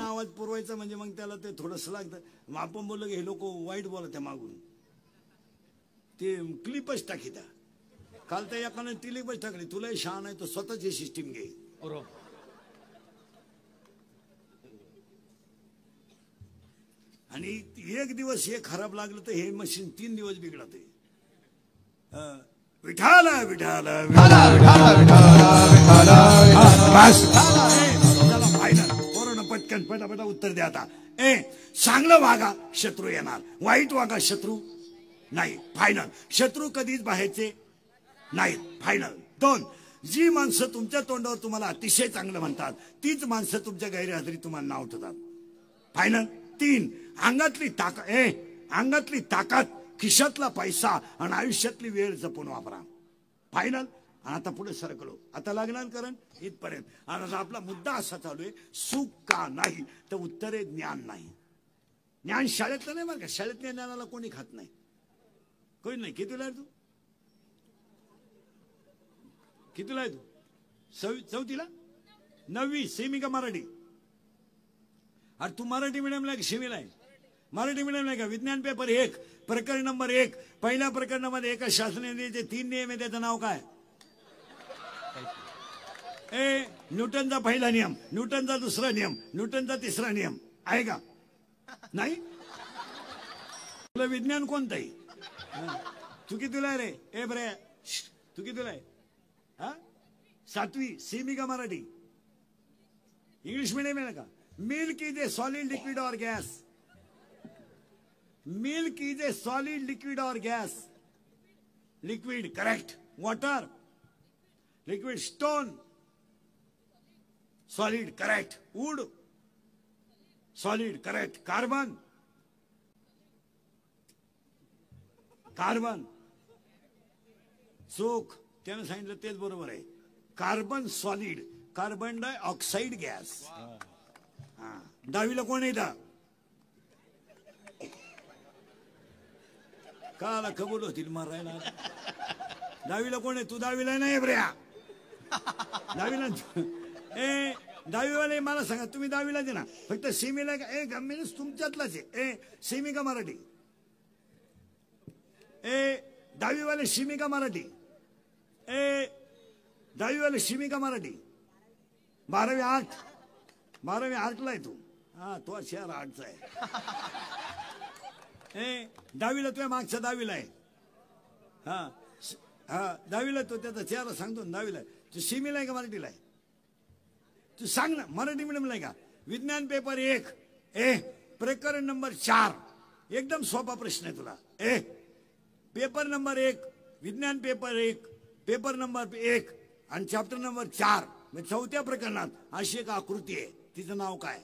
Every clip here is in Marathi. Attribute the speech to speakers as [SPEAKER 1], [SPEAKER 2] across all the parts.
[SPEAKER 1] आवाज पुरवायचा म्हणजे मग त्याला ते थोडंसं लागतं. मग आपण बोललो की हे लोक वाईट बोलत आहे मागून, ते क्लिपच टाकी त्या. काल त्या एकाने क्लिपच टाकली. तुलाही शहाण आहे तर स्वतःची सिस्टीम घे. बरोबर. आणि एक दिवस हे खराब लागलं तर हे मशीन 3 दिवस बिघडत आहे. विठाला विठाला कोरोना पटकन पटापटा उत्तर द्या आता. चांगलं वागा शत्रू येणार, वाईट वागा शत्रू नाही. फायनल. शत्रू कधीच बाहेरचे नाहीत. फायनल. 2. जी माणसं तुमच्या तोंडावर तुम्हाला अतिशय चांगलं म्हणतात तीच माणसं तुमच्या गैरहजेरीत तुम्हाला नाव ठेवतात. फायनल. 3. अंगातली ताकद, खिशातला पैसा आणि आयुष्यातली वेळ जपून वापरा. फायनल. आता पुढे सरकलो. आता लागणार कारण इथपर्यंत. आणि आपला मुद्दा असा चालू आहे, सुख का नाही तर उत्तरे ज्ञान नाही. ज्ञान शाळेतलं नाही बरं का. शाळेतल्या ज्ञानाला कोणी खात नाही, कोणी नाही. कितीला आहे तू? कितीला आहे तू? 4थीला? 9वी. सेमी का मराठी? अरे तू मराठी मीडियमला की सेमीला आहे? मराठी मीडियमला आहे का? विज्ञान पेपर 1 प्रकरण नंबर 1 पहिल्या प्रकरणामध्ये एका शासनाने जे 3 नियम आहे त्याचं नाव काय? न्यूटनचा पहिला नियम, न्यूटनचा दुसरा नियम, न्यूटनचा तिसरा नियम आहे का? नाही. तुला विज्ञान कोणतं आहे? तू कितीला आहे रे? बरे तू कितीला आहे? 7वी. सेमी का मराठी? इंग्लिश मीडियम आहे का? Milk is a solid liquid or gas. Milk is a solid liquid or gas. Liquid correct. Water liquid. Stone solid correct. Wood solid correct. Carbon चूक. त्यानं सांगितलं तेच बरोबर आहे. Carbon solid, carbon dioxide gas. 10वीला कोण येतं? काला कबूल होतील मारायला. 10वीला कोण आहे? तू 10वीला नाही ब्र्या. 10वीला 10वीवाले मला सांगा, तुम्ही 10वीला दे ना. फक्त सेमीला गम्मीनच तुमच्यातलाच आहे. सेमी का मराठी? 10वीवाले सेमी का मराठी? 10वीवाले सेमी का मराठी? 12वी आर्ट. 12वी आर्टला आहे तू. तो शहर आर्टचा आहे. 10वीला तुझ्या मागच्या 10वीला आहे. 10वीला तो त्याचा चेहरा सांगतो. 10वीला तू सेमीला आहे का मराठीला आहे? तू सांग ना. मराठी मीडियमला आहे का? विज्ञान पेपर 1 प्रकरण नंबर 4 एकदम सोपा प्रश्न आहे तुला. पेपर नंबर 1 विज्ञान पेपर 1 पेपर नंबर 1 आणि चॅप्टर नंबर 4 म्हणजे 4थ्या प्रकरणात अशी एक आकृती आहे. तिचं नाव काय?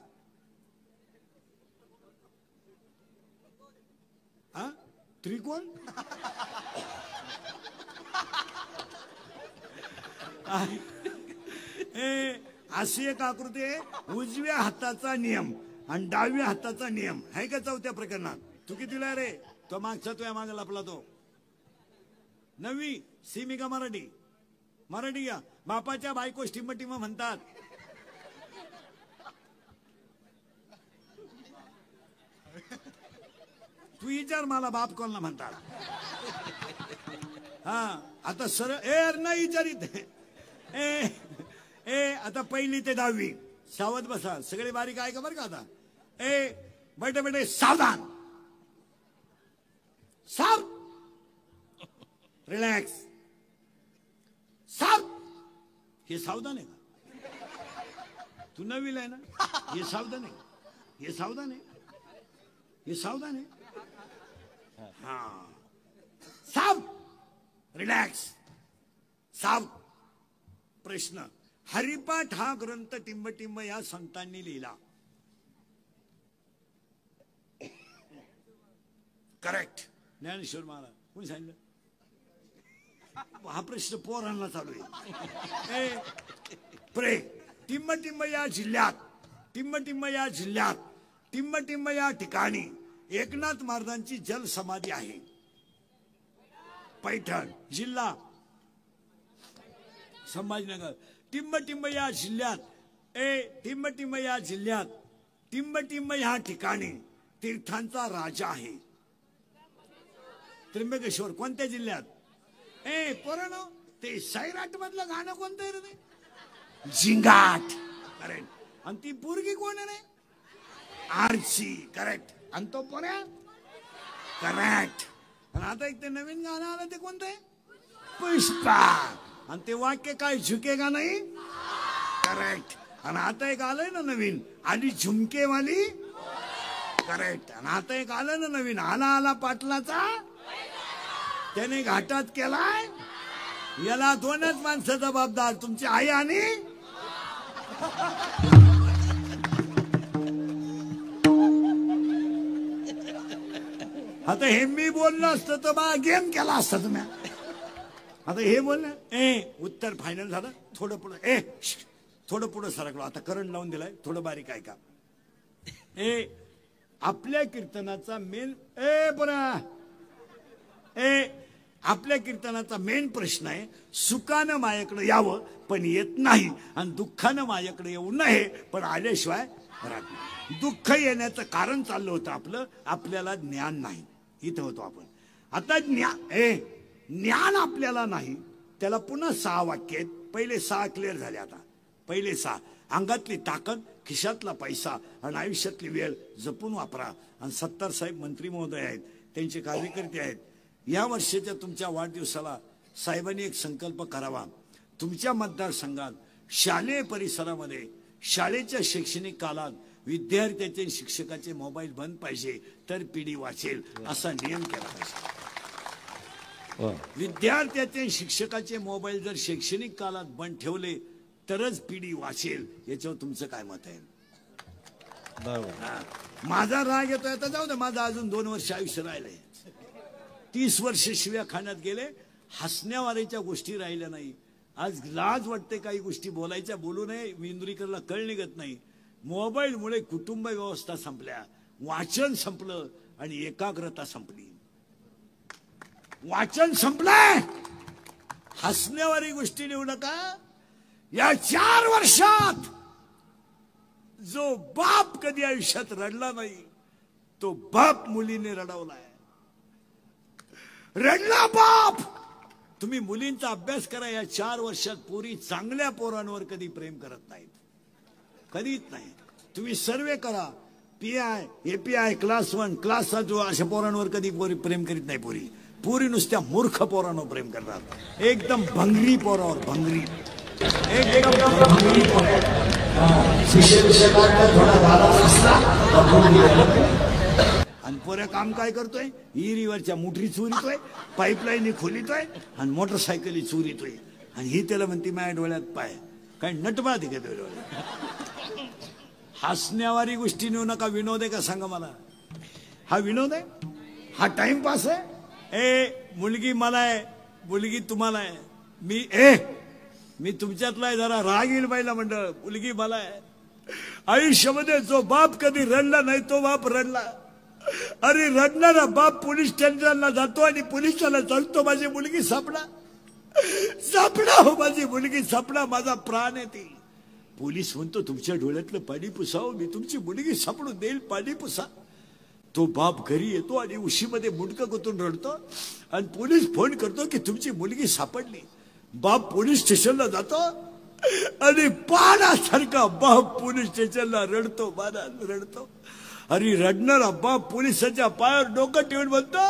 [SPEAKER 1] त्रिकोण. अशी एक आकृती आहे. उजव्या हाताचा नियम आणि डाव्या हाताचा नियम आहे का 4थ्या प्रकरणात? तू कितीला रे? तो मागचा तुझ्या मागे लपला तो. 9वी. सेमी का मराठी? मराठी या. बापाच्या बायको टिम म्हणतात. तू विचार मला बाप कोणला म्हणतात. आता सरळ नाही विचारित. आता 1ली ते 10वी सावध बसा. सगळे बारीक आहे का बरं का? आता बेटे बेटे सावधान. रिलॅक्स. हे सावधान आहे का? तू 9वीला आहे ना? हे सावधान आहे. हे सावधान आहे. हे सावधान आहे. रिलॅक्स. प्रश्न. हरिपाठ हा ग्रंथ टिंबटिंब या संतांनी लिहिला. करेक्ट. ज्ञानेश्वर महाराज. कोणी सांगितलं? हा प्रश्न पोरांना चालू आहे. प्रे. टिंबटिंब या जिल्ह्यात टिंबटिंब या ठिकाणी एकनाथ महाराजांची जल समाधी आहे. पैठण जिल्हा संभाजीनगर. टिंबटिंब या जिल्ह्यात टिंब ह्या ठिकाणी तीर्थांचा राजा आहे. त्र्यंबकेश्वर कोणत्या जिल्ह्यात? पोरांनो, ते सैराट मधलं गाणं कोणतं रे? झिंगाट. करेक्ट. आणि ती पोरगी कोण आहे? आरची. करेक्ट. आणि तो पोऱ्या? करेक्ट. आणि आता एक ते नवीन गाणं आलं, ते कोणतं आहे? पुष्पा. आणि ते वाक्य काय? झुकेगा नाही. करेक्ट. आणि आता एक आलंय ना नवीन, आली झुमकेवाली. करेक्ट. आणि आता एक आलं ना नवीन, आला आला पाटलाचा, त्याने घाटात केलाय. याला दोनच माणसं जबाबदार, तुमची आई आणि आता हे मी बोललो असतं तर बा गेम केला असता तुम्ही. आता हे बोललं उत्तर फायनल झालं. थोडं पुढे थोडं पुढे सरकलो. आता करंट लावून दिलाय, थोडं बारीक ऐका. आपल्या कीर्तनाचा मेन आपल्या कीर्तनाचा मेन प्रश्न आहे, सुखानं माझ्याकडे यावं पण येत नाही, आणि दुःखानं माझ्याकडे येऊ नये पण आल्याशिवाय राहत नाही. दुःख येण्याचं कारण चाललं होतं आपलं, आपल्याला ज्ञान नाही. इथं होतो आपण. आता ज्ञान आपल्याला नाही. त्याला पुन्हा 6 वाक्य आहेत. पहिले 6 क्लिअर झाले. आता पहिले 6, अंगातली ताकद, खिशातला पैसा आणि आयुष्यातली वेळ जपून वापरा. आणि 70 साहेब मंत्री महोदय आहेत, त्यांचे कार्यकर्ते आहेत. या वर्षाच्या तुमच्या वाढदिवसाला साहेबांनी एक संकल्प करावा. तुमच्या मतदारसंघात शालेय परिसरामध्ये शाळेच्या शैक्षणिक काळात विद्यार्थ्याचे शिक्षकाचे मोबाईल बंद पाहिजे, तर पिढी वाचेल असा नियम केला पाहिजे. विद्यार्थ्याचे शिक्षकाचे मोबाईल जर शैक्षणिक काळात बंद ठेवले तरच पिढी वाचेल. याच्यावर तुमचं काय मत आहे? माझा राग येतोय. आता जाऊ दे, माझं अजून 2 वर्ष आयुष्य राहिलंय. 30 वर्ष शिव्या खाण्यात गेले. हसण्यावाऱ्याच्या गोष्टी राहिल्या नाही. आज लाज वाटते काही गोष्टी बोलायच्या, बोलू नये. इंदुरीकरला कळ निघत नाही. मोबाईलमुळे कुटुंब व्यवस्था संपल्या, वाचन संपलं आणि एकाग्रता संपली. वाचन संपलंय. हसण्यावारी गोष्टी नेऊ नका. या 4 वर्षात जो बाप कधी आयुष्यात रडला नाही, तो बाप मुलीने रडवलाय. रडला बाप. तुम्ही मुलींचा अभ्यास करा. या 4 वर्षात पोरी चांगल्या पोरांवर कधी प्रेम करत नाहीत, कधीच नाही. तुम्ही सर्वे करा. PI, API, क्लास 1, क्लास 2 अशा पोरांवर कधी पोरी प्रेम करीत नाही. पोरी नुसत्या मूर्ख पोरांवर प्रेम करतात. एकदम भंगरी पोरावर, भंगरी. आणि पोऱ्या काम काय करतोय? इरीवरच्या मुठरी चोरीतोय, पाईपलाईन खोलितोय आणि मोटरसायकली चोरीतोय. आणि ही त्याला म्हणती माझ्या डोळ्यात पाय. काय नटबा ते डोळ्यात. हसण्यावारी गोष्टी नेऊ नका. विनोद आहे का सांगा मला? हा विनोद आहे? हा टाइमपास आहे? मुलगी मला आहे, मुलगी तुम्हाला आहे. मी तुमच्यातला आहे. जरा राग येईल बाईला मंडळ. मुलगी मला आहे. आयुष्यामध्ये जो बाप कधी रडला नाही तो बाप रडला. अरे रडणारा बाप पोलीस स्टेशनला जातो आणि पोलिसाला सांगतो माझी मुलगी सापडा, सापडा हो, माझी मुलगी सापडा, माझा प्राण आहे ती. पोलीस म्हणतो तुमच्या डोळ्यातलं पाणी पुसावं, मी तुमची मुलगी सापडून देईल, पाणी पुसा. तो बाप घरी येतो आणि उशीमध्ये मुंडकं गुंतून रडतो आणि पोलीस फोन करतो की तुमची मुलगी सापडली. बाप पोलीस स्टेशनला जातो आणि पाण्यासारखा बाप पोलीस स्टेशनला रडतो, बाळा रडतो. अरे रडणारा बाप पोलिसाच्या पायावर डोकं ठेवून म्हणतो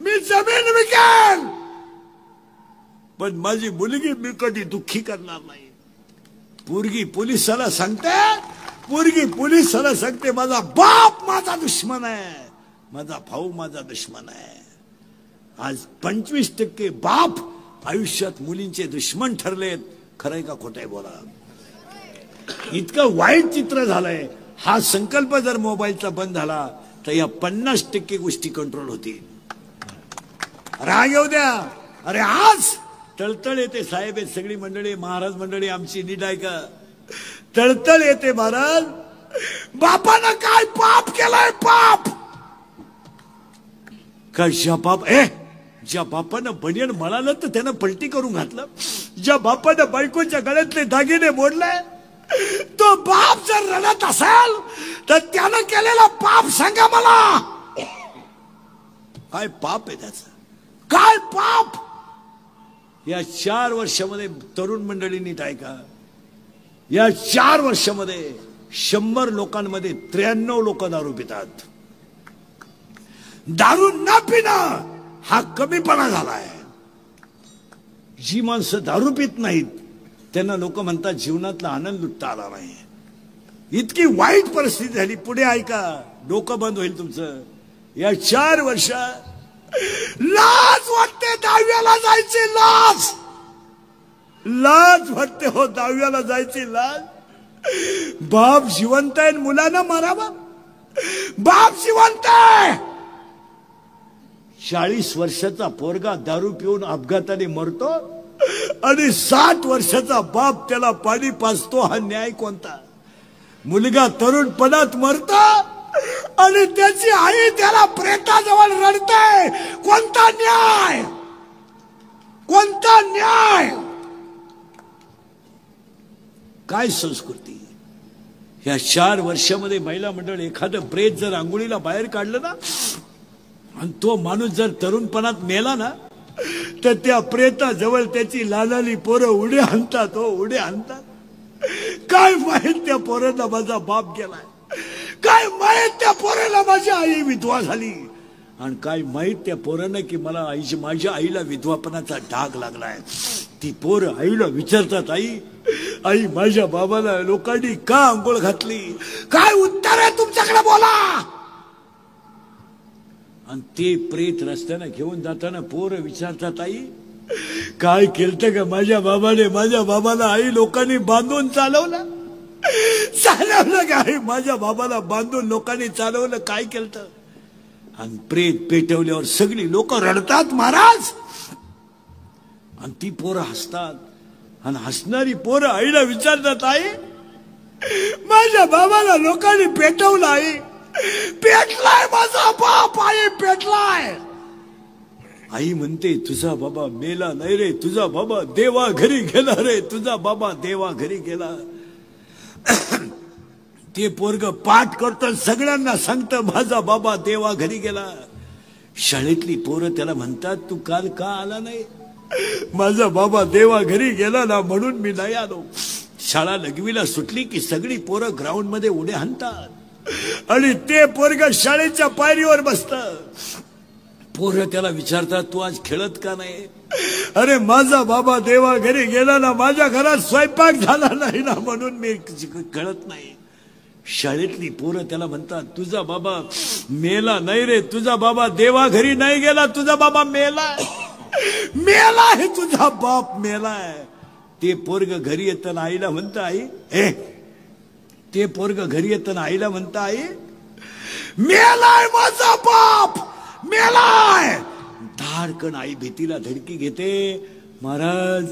[SPEAKER 1] मी जमीन विकेल पण माझी मुलगी मी कधी दुःखी करणार नाही. पोरगी पोलिसाला सांगते माझा बाप माझा दुश्मन आहे, माझा भाऊ माझा दुश्मन आहे. आज 25% बाप आयुष्यात मुलींचे दुश्मन ठरलेत. खरंय का खोटंय बोला? इतकं वाईट चित्र झालंय. हा संकल्प जर मोबाईलचा बंद झाला तर या 50% गोष्टी कंट्रोल होतील. राग येऊ द्या. अरे आज तळतळ येते साहेब, सगळी मंडळी, महाराज मंडळी आमची नीट ऐका. तळतळ येते महाराज. बापानं काय पाप केलाय? पाप का? ज्या बापानं बनियन म्हणालं तर त्यानं पलटी करून घातलं. ज्या बापानं बायकोच्या गळ्यातले दागिने मोडले तो बाप जर रडत असेल तर त्यानं केलेला पाप सांगा मला. काय पाप आहे त्याचं? काय पाप? या 4 वर्षामध्ये तरुण मंडळी नीट ऐका, या 4 वर्षामध्ये 100 लोकांमध्ये 93 लोक दारू पितात. दारू न पिणं हा कमीपणा झालाय. जी माणसं दारू पित नाहीत त्यांना लोक म्हणतात जीवनातला आनंद लुटता आला नाही. इतकी वाईट परिस्थिती झाली. पुढे ऐका, डोकं बंद होईल तुमचं. या 4 वर्षात लाज वाटते 10व्याला जायची. लाज वाटते हो 10व्याला जायची लाज. बाप जिवंत आहे, मुलांना मारावा. बाप जिवंत आहे. 40 वर्षाचा पोरगा दारू पिऊन अपघाताने मरतो आणि 60 वर्षाचा बाप त्याला पाणी पाजतो. हा न्याय कोणता? मुलगा तरुणपणात मरतो आणि त्याची आई त्याला प्रेताजवळ रडते. कोणता न्याय? कोणता न्याय? काय संस्कृती? या 4 वर्षामध्ये महिला मंडळ एखादं प्रेत जर आंघोळीला बाहेर काढलं ना आणि तो माणूस जर तरुणपणात मेला ना तर त्या प्रेताजवळ त्याची लालाली पोरं उड्या आणतात. हो, उड्या आणतात. काय माहित त्या पोराला माझा बाप गेलाय. काय माहित त्या पोराला माझी आई विधवा झाली. आणि काय माहित त्या पोरानं की मला माझ्या आईला विधवापणाचा डाग लागलाय. ती पोरं आईला विचारतात, आई माझ्या बाबाला लोकांनी का आंघोळ घातली? काय उत्तर आहे तुमच्याकडे? बोला. आणि ते प्रेत रस्त्यानं घेऊन जाताना पोरं विचारतात, आई काय केलतं का माझ्या बाबाने? माझ्या बाबाला आई लोकांनी बांधून चालवलं का? आई माझ्या बाबाला बांधून लोकांनी चालवलं. काय केलतं? आणि प्रेत पेटवल्यावर सगळी लोक रडतात महाराज. आणि ती पोरं हसतात. आणि हसणारी पोरं आईला विचारतात, आई माझ्या बाबाला लोकांनी पेटवलं. आई पेटलाय माझा बाप. आई पेटलाय. आई म्हणते तुझा बाबा मेला नाही रे, तुझा बाबा देवा घरी गेला रे, तुझा बाबा देवा घरी गेला. ते पोरग पाठ करतं, सगळ्यांना सांगतं माझा बाबा देवा घरी गेला. शाळेतली पोरं त्याला म्हणतात तू काल का आला नाही? माझा बाबा देवा घरी गेला ना म्हणून मी नाही आलो. शाळा लघवीला सुटली की सगळी पोरं ग्राउंड मध्ये उड्या हाणतात आणि ते पोरग शाळेच्या पायरीवर बसतं. पोरं त्याला विचारतात तू आज खेळत का नाही? अरे माझा बाबा देवा घरी गेला ना, माझ्या घरात स्वयंपाक झाला नाही ना म्हणून मी खेळत नाही. शाळेतली पोरं त्याला म्हणतात तुझा बाबा मेला नाही रे, तुझा बाबा देवा घरी नाही गेला, तुझा बाबा मेलाय. मेलाय, तुझा बाप मेलाय. ते पोरग घरी येताना आईला म्हणतं, आई ते पोरग घरी येताना आईला म्हणतं, आई मेलाय माझा बाप मेलाय. धाडकन आई भीतीला धडकी घेते. महाराज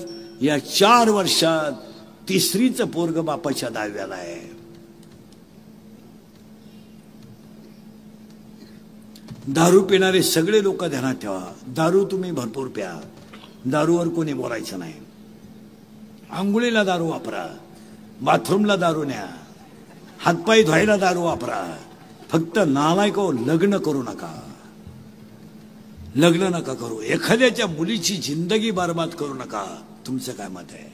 [SPEAKER 1] या 4 वर्षात 3रीच पोरग बापाच्या 10व्याला आहे. दारू पिणारे सगळे लोक ध्यानात ठेवा. दारू तुम्ही भरपूर प्या. दारूवर कोणी बोलायचं नाही. आंघोळीला दारू वापरा, बाथरूमला दारू न्या, हातपाय धुवायला दारू वापरा. फक्त नालायक लग्न करू नका. लग्न नका करू. एखाद्याच्या मुलीची जिंदगी बर्बाद करू नका. तुमचं काय मत आहे?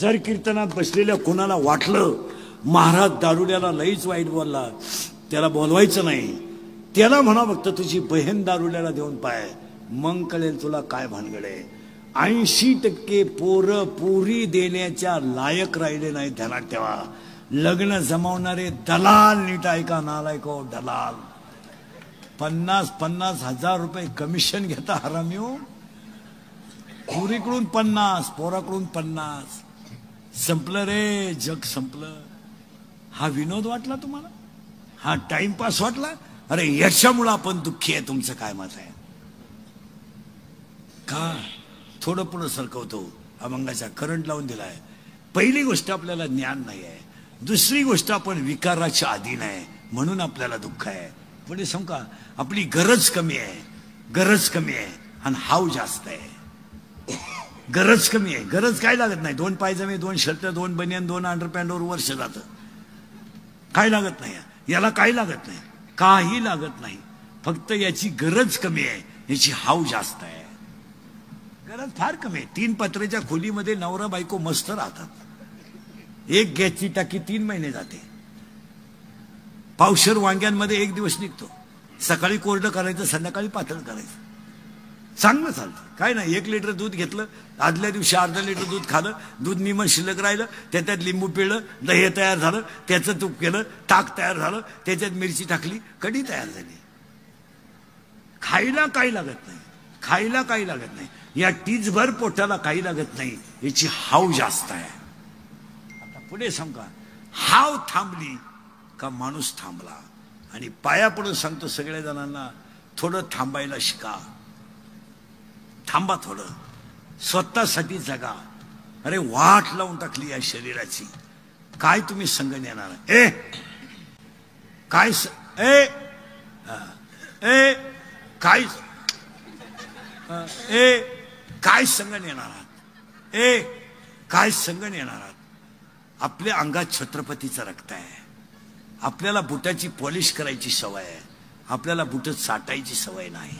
[SPEAKER 1] जर कीर्तनात बसलेल्या कोणाला वाटलं महाराज दारुड्याला लईच वाईट बोलला, त्याला बोलवायचं नाही. त्याला म्हणा फक्त तुझी बहीण दारुड्याला देऊन पाय, मग कळेल तुला काय भानगड आहे. 80% पोरं पुरी देण्याच्या लायक राहिले नाही. ध्यानात ठेवा. लग्न जमावणारे दलाल, नीट ऐका नालायको, दलाल 50-50 हजार रुपये कमिशन घेता हरामीओ. पुरीकडून 50, पोराकडून 50. संपलं रे जग, संपलं. हा विनोद वाटला तुम्हाला? हा टाइमपास वाटला? अरे याच्यामुळे आपण दुःखी आहे. तुमचं काय मत आहे? का थोडं पुढं सरकवतो, अभंगाचा करंट लावून दिलाय. पहिली गोष्ट आपल्याला ज्ञान नाही आहे. दुसरी गोष्ट आपण विकाराच्या अधीन आहे म्हणून आपल्याला दुःख आहे. पुढे सांगू का, आपली गरज कमी आहे. गरज कमी आहे आणि हाव जास्त आहे. गरज कमी आहे. गरज काय लागत नाही. 2 पायजमे, 2 शर्ट, 2 बनियन, 2 अंडरपॅन्टवर वर्ष जातं. काय लागत नाही, याला काही लागत नाही, काही लागत नाही. फक्त याची गरज कमी आहे, याची हाव जास्त आहे. गरज फार कमी आहे. 3 पत्र्याच्या खोलीमध्ये नवरा बायको मस्त राहतात. एक गॅसची टाकी 3 महिने जाते. पावशर वांग्यांमध्ये 1 दिवस निघतो. सकाळी कोरडं करायचं, संध्याकाळी पातळ करायचं. चांगलं चालतं, काय नाही. 1 लिटर दूध घेतलं, आदल्या दिवशी अर्धा लिटर दूध खालं, दूध निमन शिल्लक राहिलं, त्याच्यात लिंबू पिळलं, दही तयार झालं, त्याचं तूप केलं, ताक तयार झालं, त्याच्यात मिरची टाकली, कढी तयार झाली. खायला काही लागत नाही, खायला काही लागत नाही. या टीजभर पोटाला काही लागत नाही, याची हाव जास्त आहे. आता पुढे सांगा, हाव थांबली का माणूस थांबला. आणि पाया पडून सांगतो सगळ्या जणांना, थोडं थांबायला शिका. थांबा थोडं, स्वतःसाठी जगा. अरे वाट लावून टाकली या शरीराची, काय तुम्ही संग नेणार. काय काय काय संग नेणार आहात. काय संग नेणार आहात. आपल्या अंगात छत्रपतीचं रक्त आहे. आपल्याला बुटाची पॉलिश करायची सवय आहे, आपल्याला बुट साठायची सवय नाही.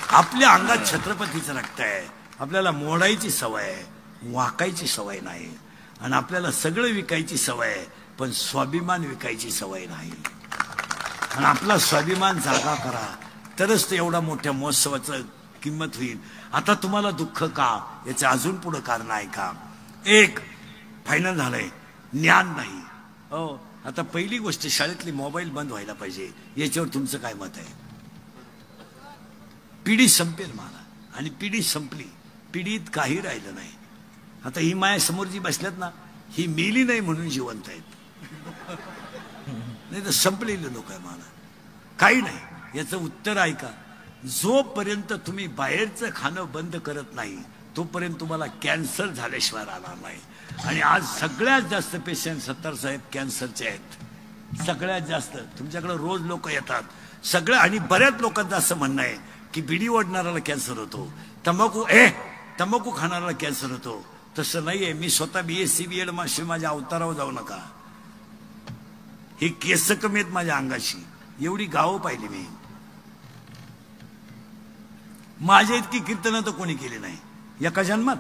[SPEAKER 1] आपल्या अंगात छत्रपतीचं रक्त आहे, आपल्याला मोडायची सवय आहे, वाकायची सवय नाही. आणि आपल्याला सगळं विकायची सवय आहे, पण स्वाभिमान विकायची सवय नाही. आणि आपला स्वाभिमान जागा करा, तरच ते एवढा मोठ्या महोत्सवाचं किंमत होईल. आता तुम्हाला दुःख का, याचं अजून पुढं कारण आहे का. एक फायनल झालंय, ज्ञान नाही. हो, आता पहिली गोष्ट, शाळेतली मोबाईल बंद व्हायला पाहिजे. याच्यावर तुमचं काय मत आहे. पिढी संपेल मला, आणि पिढी संपली, पिढीत काही राहिलं नाही. आता ही माया समोर जी बसल्यात ना, ही मेली नाही म्हणून जिवंत आहेत, नाही तर संपलेले लोक आहे. मला काही नाही. याचं उत्तर ऐका, जोपर्यंत तुम्ही बाहेरचं खाणं बंद करत नाही, तोपर्यंत तुम्हाला कॅन्सर झाल्याशिवाय राहणार नाही. आणि आज सगळ्यात जास्त पेशंट 70 साहेब कॅन्सरचे आहेत. सगळ्यात जास्त. तुमच्याकडे रोज लोक येतात सगळं, आणि बऱ्याच लोकांचं असं म्हणणं आहे की बिडी ओढणाऱ्याला कॅन्सर होतो, तंबाखू खाणाऱ्याला कॅन्सर होतो. तसं नाहीये. मी स्वतः BSc BEd मास्टर, माझ्या अवतारावर जाऊ नका. हे केस कमी आहेत माझ्या अंगाशी, एवढी गावं पाहिली मी. माझ्या इतकी कीर्तनं तर कोणी केली नाही. एका जन्मात,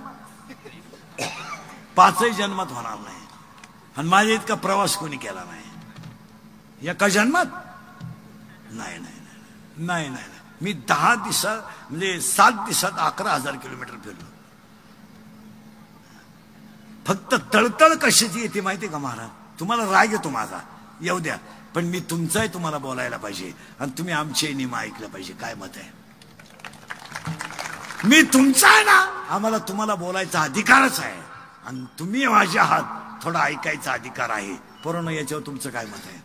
[SPEAKER 1] 5ही जन्मात होणार नाही. आणि माझ्या इतका प्रवास कोणी केला नाही एका जन्मात. नाही नाही नाही नाही. मी 10 दिवसात, म्हणजे 7 दिवसात 11,000 किलोमीटर फिरलो. फक्त तळतळ कशाची येते माहिती का महाराज. तुम्हाला राग येतो माझा, येऊ द्या, पण मी तुमचाही तुम्हाला बोलायला पाहिजे, आणि तुम्ही आमचे नियम ऐकलं पाहिजे. काय मत आहे. मी तुमचा आहे ना, आम्हाला तुम्हाला बोलायचा अधिकारच आहे, आणि तुम्ही माझ्या आहात, थोडा ऐकायचा अधिकार आहे. पोरांनो, याच्यावर तुमचं काय मत आहे.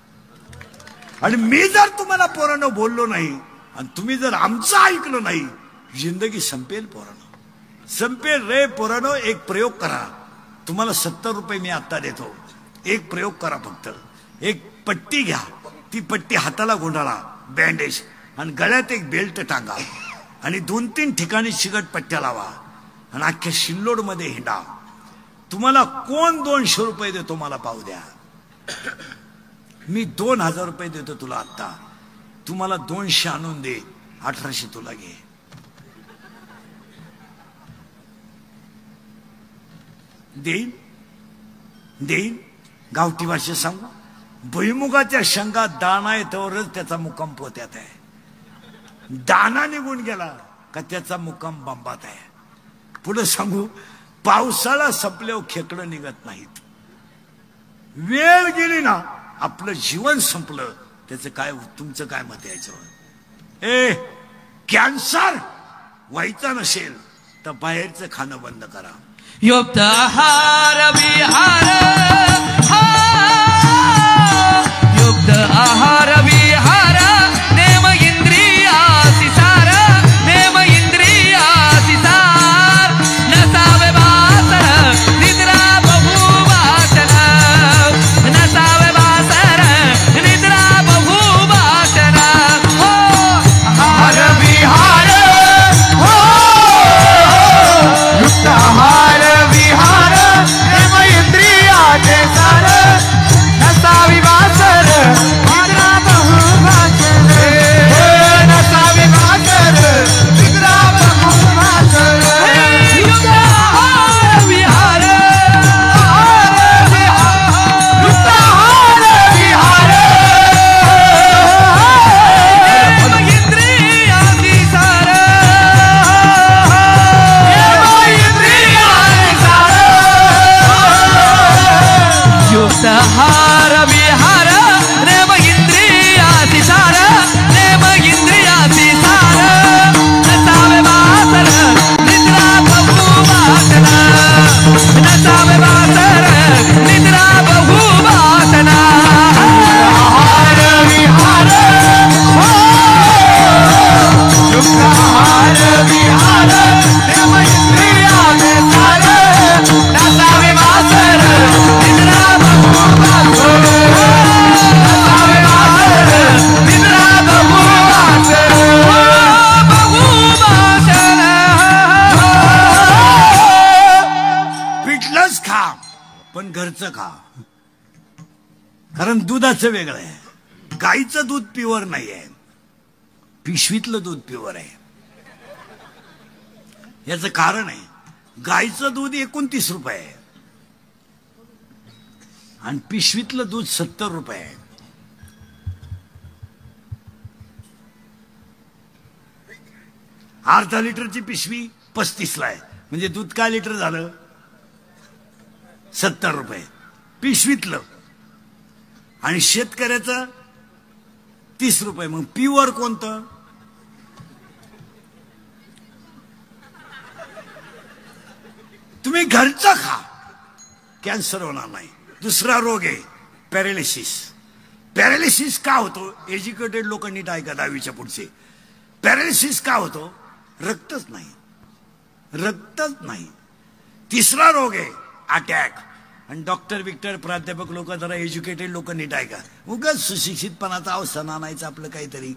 [SPEAKER 1] आणि मी जर तुम्हाला पोरांनो बोललो नाही, आणि तुम्ही जर आमचं ऐकलं नाही, जिंदगी संपेल पोरांनो, संपेल रे पोरांनो. एक प्रयोग करा. तुम्हाला 70 रुपये मी आता देतो. एक प्रयोग करा फक्त. एक पट्टी घ्या, ती पट्टी हाताला गुंडाळा, बँडेज, आणि गळ्यात एक बेल्ट टांगा, आणि 2-3 ठिकाणी चिकट पट्ट्या लावा, आणि अख्ख्या शिल्लोड मध्ये हिंडा. तुम्हाला कोण 200 रुपये देतो मला पाहू द्या. मी 2000 रुपये देतो तुला आत्ता. तुम्हाला 200 आणून दे, 1800 तुला घे. देईन देईन. गावठी भाषेत सांगू, भुईमुगाच्या शेंगात दाणा येतोवरच त्याचा मुक्काम पोत्यात आहे. दाना निघून गेला का त्याचा मुक्काम बंबात आहे. पुढे सांगू, पावसाळा संपल्यावर खेकडं निघत नाहीत. वेळ गेली ना, आपलं जीवन संपलं. त्याचं काय, तुमचं काय मत याच्यावर. कॅन्सर व्हायचा नसेल तर बाहेरचं खाणं बंद करा.
[SPEAKER 2] युक्त आहार विहार, युक्त आहार विहार, नेम इंद्रियासी सार, नेम इंद्रियासी सार. नसावे बासर निद्रा बहुवासन, नसावे बासर निद्रा बहुवासन. हो आहार विहार, हो युक्त आहार विहार, नेम इंद्रिय युक्तहार विहार नेम इंद्रियासी सार नेम इंद्रियासी सार नसावे बासर निद्रा बहु वासना नसावे बासर निद्रा बहु वासना युक्तहार विहार युक्तहार विहार नेम इंद्रियासी सार नसावे बासर निद्रा बहु वासना नसावे बासर निद्रा बहु वासना
[SPEAKER 1] पिठलंच खा पण घरचं खा, कारण दुधाचं वेगळं आहे. गाईचं दूध प्युअर नाहीये, पिशवीतलं दूध प्युअर आहे. याचं कारण आहे, गाईचं दूध 29 रुपये आहे आणि पिशवीतलं दूध 70 रुपये आहे. अर्धा लिटरची पिशवी 35ला आहे, म्हणजे दूध काय लिटर झालं? 70 रुपये पिशवीतलं. आणि शेतकऱ्याचं 30 रुपये. मग प्युअर कोणतं? तुम्ही घरचं खा, कॅन्सर होणार नाही. दुसरा रोग आहे पॅरालिसिस. पॅरालिसिस का होतो? एज्युकेटेड लोक नीट ऐका, 10वीच्या पुढचे. पॅरालिसिस का होतो? रक्तच नाही, रक्तच नाही. तिसरा रोग आहे अटॅक. आणि डॉक्टर विक्टर प्राध्यापक लोक, जरा एज्युकेटेड लोक नीट ऐका. उगाच सुशिक्षितपणाचा अवसान आणायचं आपलं काहीतरी.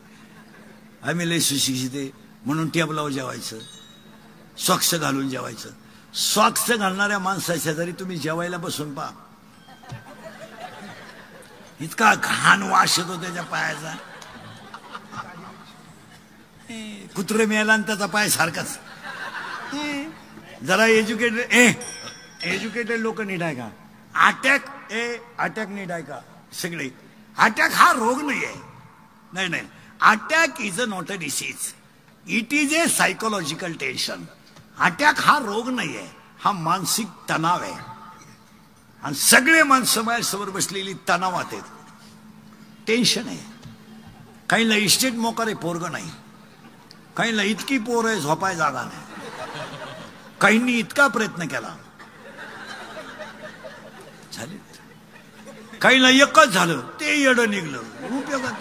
[SPEAKER 1] आम्ही लय सुशिक्षित आहे म्हणून टेबलावर जेवायचं, सॉक्स घालून जेवायचं. सॉक्स घालणाऱ्या माणसाच्या जरी तुम्ही जेवायला बसून पहा, इतका घाण वास येतो त्याच्या पायाचा. कुत्रे मेला आणि त्याचा पाय सारखाच. जरा एज्युकेटेड लोक नीट ऐका. अटॅक नीट ऐका सगळे. अटॅक हा रोग नाही आहे. नाही, attack is a not a disease, it is a psychological tension. Attack हा रोग नाही आहे, हा मानसिक तणाव आहे. आणि सगळे माणसं माझ्यासमोर बसलेली तणावात आहेत, टेन्शन आहे. काहींना इस्टेट मोकार आहे, पोरग नाही. काहींना इतकी पोर आहे झोपाय जागा नाही. काहींनी इतका प्रयत्न केला, झाले. काहींना एकच झालं, ते येडं निघलं, उपयोगात.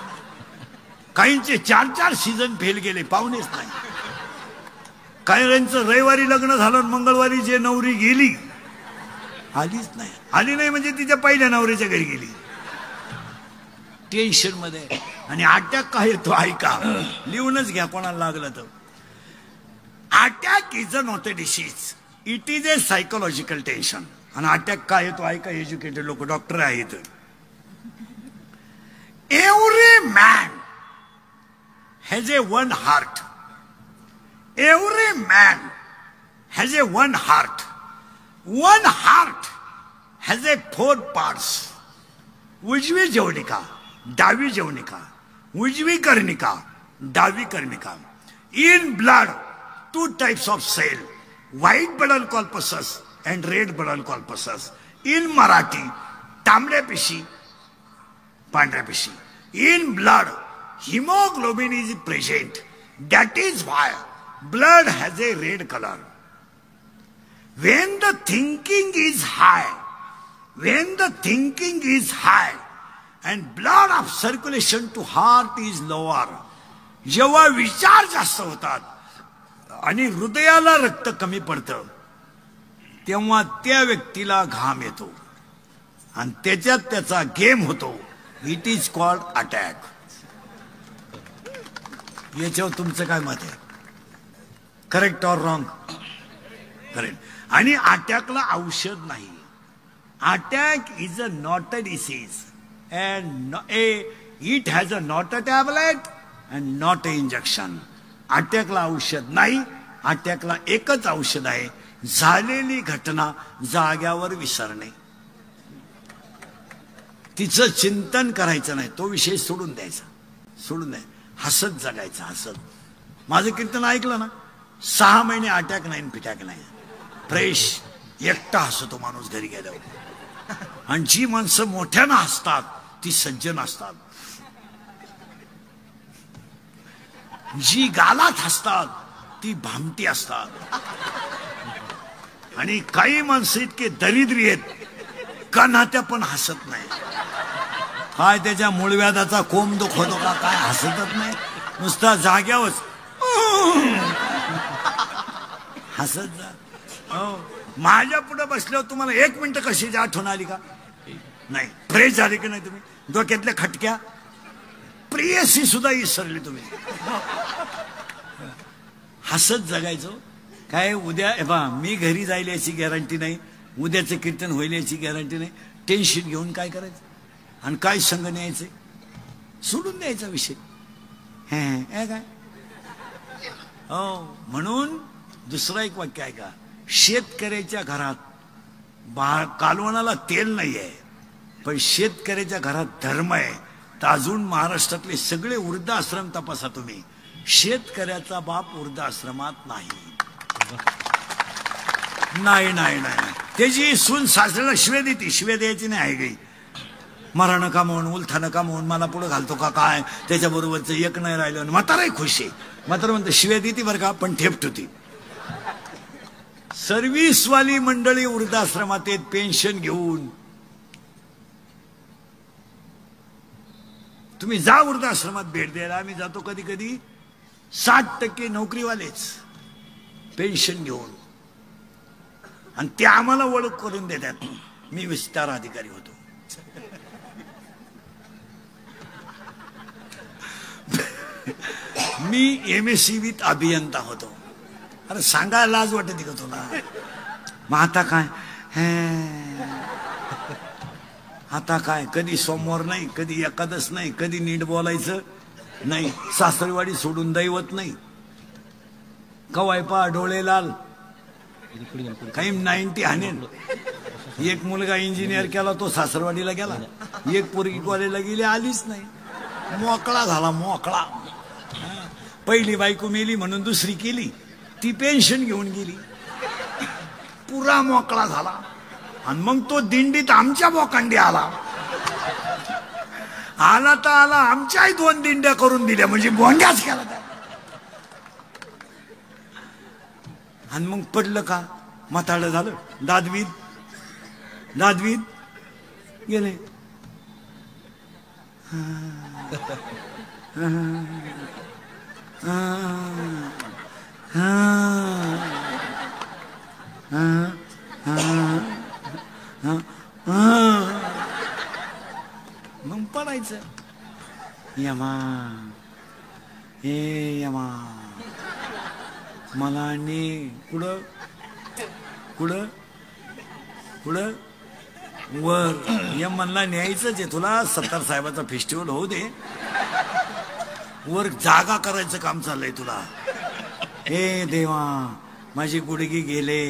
[SPEAKER 1] काहींचे 4 सीझन फेल गेले, पाहुणेच नाही. काहींचं रविवारी लग्न झालं, मंगळवारी जे नवरी गेली आलीच नाही. आली नाही म्हणजे तिच्या पहिल्या नवऱ्याच्या घरी गेली. टेन्शन मध्ये. आणि अटॅक काय येतो ऐका, लिहूनच घ्या कोणाला लागलं तर. Attack is a not a disease, it is a psychological tension. आणि अटॅक काय येतो ऐका, एज्युकेटेड लोक डॉक्टर आहेत. Every man has a one heart. Every man has a one heart. One heart has a 4 parts. उजवी जवनिका, डावी जवनिका, उजवी कर्णिका, डावी कर्णिका. In blood 2 types of cell, white blood corpuscles and red blood corpuscles. In Marathi, तांबड्या पेशी, पांढऱ्या पेशी. In blood, hemoglobin is present. That is why blood has a red color. When the thinking is high, and blood of circulation to heart is lower. जेव्हा विचार जास्त होतात आणि हृदयाला रक्त कमी पडतं, तेव्हा त्या व्यक्तीला घाम येतो आणि त्याच्यात त्याचा गेम होतो. It is called attack. याच्यावर तुमचं काय मत आहे? Correct or wrong? करेक्ट. आणि अटॅकला औषध नाही. Attack is a not a disease and it has a not a tablet and not a injection. अटॅकला औषध नाही. अटॅकला एकच औषध आहे, झालेली घटना जाग्यावर विसरणे. तिचं चिंतन करायचं नाही, तो विषय सोडून द्यायचा, सोडून द्यायचा. हसत जगायचं, हसत. माझं कीर्तन ऐकलं ना, 6 महिने अटॅक नाही, पिटॅक नाही, फ्रेश एकटा हसतो माणूस घरी गेल्यावर. आणि जी माणसं मोठ्यानं हसतात ती सज्जन असतात. जी गालात हसतात ती भामटी असतात. आणि काही माणसं इतके दरिद्री आहेत कानात्या पण हसत नाही. काय त्याच्या मूळव्याधाचा कोंब दुखवतो का काय हसतच नाही, नुसता जाग्यावरच हसत जा. हो, माझ्या पुढे बसल्यावर तुम्हाला 1 मिनिट कशाची आठवण आली का नाही? फ्रेश झाली की नाही तुम्ही? डोक्यातल्या खटक्या प्रियसी सुद्धा विसरली तुम्ही. हसत जगायचो. काय उद्या मी घरी जाईल याची गॅरंटी नाही, उद्याचं कीर्तन होईल याची गॅरंटी नाही. टेन्शन घेऊन काय करायचं आणि काय संग न्यायचे, सोडून द्यायचा विषय. काय हो, म्हणून दुसरं एक वाक्य आहे का, शेतकऱ्याच्या घरात कालवणाला तेल नाही आहे पण शेतकऱ्याच्या घरात धर्म आहे. तर अजून महाराष्ट्रातले सगळे वृद्धाश्रम तपासा तुम्ही, शेतकऱ्याचा बाप वृद्धाश्रमात नाही. नाही नाही नाही, त्याची सून सासऱ्याला शिव्या देते, शिव्या द्यायची नाही आहे काही. मरा नका म्हणून, उलथा नका म्हणून, मला पुढे घालतो का काय, त्याच्याबरोबरच एक नाही राहिलं. म्हाताराही खुश आहे, म्हातारा म्हणतो शिव्या देते बरं का पण ठेपत होती. सर्व्हिसवाली मंडळी वृद्धाश्रमात आहेत पेन्शन घेऊन. तुम्ही जा वृद्धाश्रमात भेट द्यायला, आम्ही जातो कधी कधी. 60% नोकरीवालेच पेन्शन घेऊन, आणि ते आम्हाला ओळख करून देतात. मी विस्तार अधिकारी होतो. मी MSCBत अभियंता होतो. अरे सांगायला लाज वाटते का तुला? मग आता काय, आता काय, कधी सोमवार नाही, कधी एकादश नाही, कधी नीट बोलायचं नाही, सासरवाडी सोडून दैवत नाही. कवाय पा डोळे लाल, काही 90 हाणेन. एक मुलगा इंजिनियर केला तो सासरवाडीला गेला, एक पोरगी कॉलेजला गेली आलीच नाही, मोकळा झाला मोकळा. पहिली बायको मेली म्हणून दुसरी केली, ती पेन्शन घेऊन गेली, पुरा मोकळा झाला. आणि मग तो दिंडीत आमच्या बोकांडी आला तर आला, आमच्याही 2 दिंड्या करून दिल्या, म्हणजे बोंग्याच केला त्या. आणि मग पडलं का, म्हातारं झालं, दादवीत गेले. मग पडायचं, यमा यमा मला आणि कुठं कुठं कुठं वर यमनला न्यायचंच आहे तुला. 70 साहेबाचा फेस्टिवल होऊ दे, वर जागा करायचं काम चाललंय तुला. हे देवा माझी गुडगी गेले.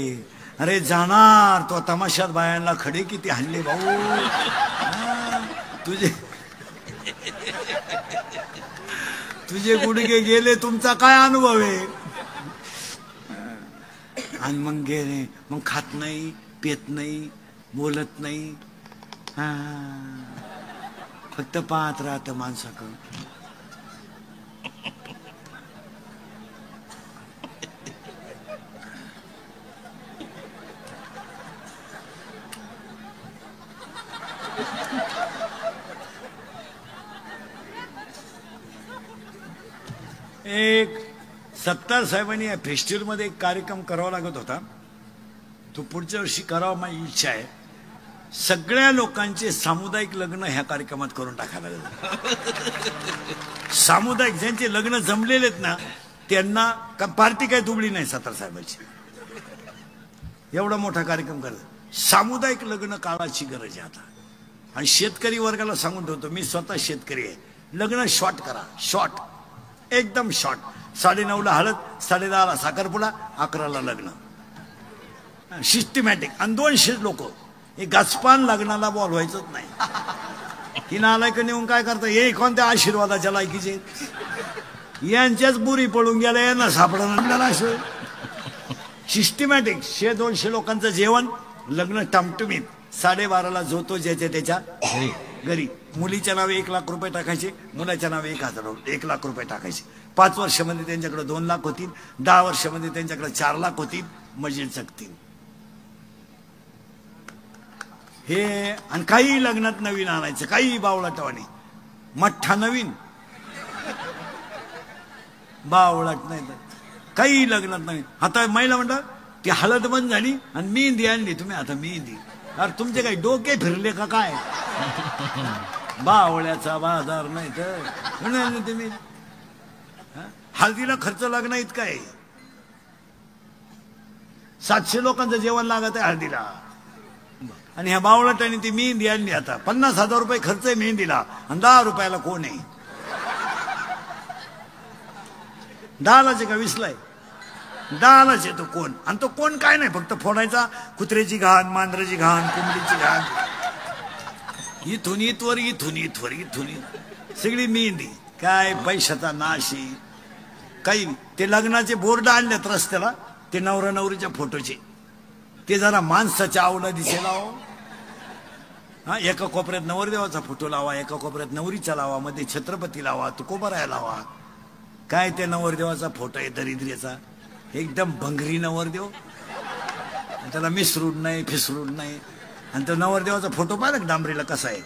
[SPEAKER 1] अरे जाणार तो तमाशात बायांना खडे किती हाणले भाऊ. तुझे गुडगे गेले, तुमचा काय अनुभव आहे. आणि मग गेले, मग खात नाही, पेत नाही, बोलत नाही, फक्त पाहत राहत माणसाकडं. एक 70 साहेबांनी या फेस्टिवल मध्ये एक कार्यक्रम करावा लागत होता, तो पुढच्या वर्षी करावा माझी इच्छा आहे. सगळ्या लोकांचे सामुदायिक लग्न ह्या कार्यक्रमात करून टाकायला लागलं. सामुदायिक ज्यांचे लग्न जमलेले आहेत ना त्यांना का पार्टी काय दुबळी नाही 70 साहेबांची. एवढा मोठा कार्यक्रम करत. सामुदायिक लग्न काळाची गरज आहे आता. आणि शेतकरी वर्गाला सांगून ठेवतो, मी स्वतः शेतकरी आहे, लग्न शॉर्ट करा, शॉर्ट, एकदम शॉर्ट. 9:30ला हळद, 10:30ला साखरपुडा, 11ला लग्न, सिस्टमॅटिक. आणि 200 लोक. हे गचपान लग्नाला बोलवायचंच नाही. ही नालायक नेऊन काय करता, हे कोणत्या आशीर्वादाच्या लायकीचे, यांच्याच बुरी पडून गेल्या, यांना सापडा. सिस्टमॅटिक 100-200 लोकांचं जेवण, लग्न टमटमीत, 12:30ला जो तो ज्याच्या त्याच्या घरी. मुलीच्या नावे 1 लाख रुपये टाकायचे, मुलाच्या नावे 1 लाख रुपये टाकायचे. 5 वर्षामध्ये त्यांच्याकडे 2 लाख होतील, 10 वर्षामध्ये त्यांच्याकडे 4 लाख होतील, मजे जगतील. हे आणि काही लग्नात नवीन आणायचं, काही बावळाटवाणी. मठ्ठा नवीन, बावळाट नाही तर काही लग्नात नवीन. आता महिला म्हणतात ती हळद बंद झाली आणि मेहंदी आणली तुम्ही. आता मेहंदी, अरे तुमचे काही डोके फिरले का काय? बावळ्याचा बाजार नाही तर तुम्ही. हळदीला खर्च लागणार इतका आहे. 700 लोकांचं जेवण लागत आहे हळदीला. आणि ह्या बावळाटाने ती मेहंदी आणली. आता 50,000 रुपये खर्च आहे मेहंदीला आणि 10 रुपयाला कोण आहे? 10लाच का 20ला आहे? 10लाच येतो कोण. आणि तो कोण काय नाही, फक्त फोडायचा. कुत्र्याची घाण, मांजराची घाण, कोंबडीची घाण, इथून इथवर, इथून इथवर, इथून सगळी मेहंदी. काय पैशाचा नाश आहे. काही ते लग्नाचे बोर्ड आणल्यात रस्त्याला, ते नवरा नवरीच्या फोटोचे. ते जरा माणसाच्या आवडा दिसेल. हा, एका कोपऱ्यात नवरदेवाचा फोटो लावा, एका कोपऱ्यात नवरीचा लावा, मध्ये छत्रपती लावा, तुकोबाराया लावा. काय ते नवरदेवाचा फोटो आहे दरिद्रेचा, एकदम भंगरी नवरदेव. त्याला मिसरूड नाही, फिसरूड नाही. आणि तो नवरदेवाचा फोटो पाहिला डांबरीला कसा आहे.